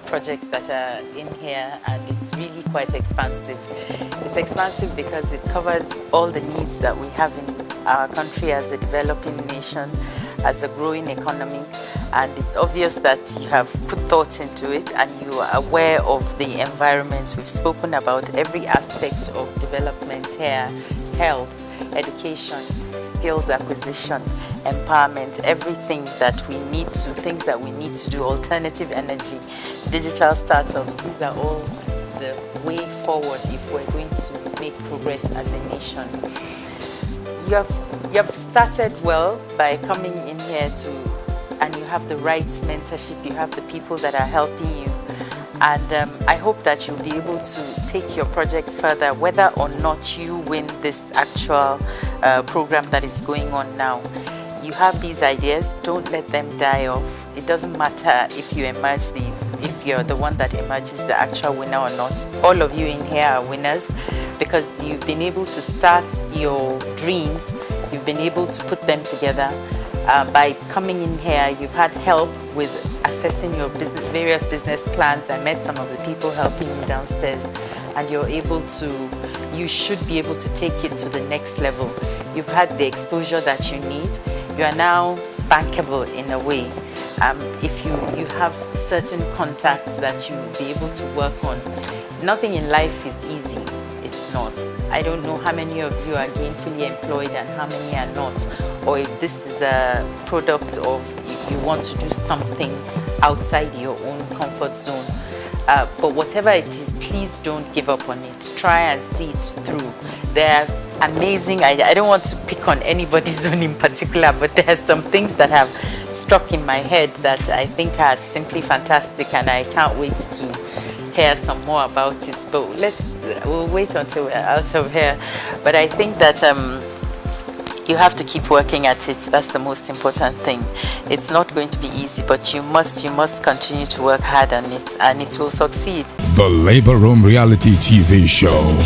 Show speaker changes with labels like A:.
A: projects that are in here, and it's really quite expansive. It's expansive because it covers all the needs that we have in our country as a developing nation, as a growing economy, and it's obvious that you have put thought into it and you are aware of the environment. We've spoken about every aspect of development here: health, education, skills acquisition, empowerment, everything that we need to, things that we need to do, alternative energy, digital startups. These are all the way forward if we're going to make progress as a nation. You have started well by coming in here and you have the right mentorship, you have the people that are helping you. And I hope that you'll be able to take your projects further, whether or not you win this actual program that is going on now. You have these ideas, don't let them die off. It doesn't matter if you emerge if you're the one that emerges the actual winner or not. All of you in here are winners because you've been able to start your dreams, you've been able to put them together. By coming in here, you've had help with assessing your various business plans. I met some of the people helping you downstairs, and you should be able to take it to the next level. You've had the exposure that you need. You are now bankable in a way. If you have certain contacts that you'll be able to work on. Nothing in life is easy. It's not. I don't know how many of you are gainfully employed and how many are not, or if this is a product of if you want to do something outside your own comfort zone. But whatever it is, please don't give up on it. Try and see it through. They're amazing. I don't want to pick on anybody's zone in particular, but there are some things that have struck in my head that I think are simply fantastic, and I can't wait to hear some more about it. But we'll wait until we're out of here. But I think that you have to keep working at it. That's the most important thing. It's not going to be easy, but you must continue to work hard on it, and it will succeed.
B: The Labor Room Reality TV Show.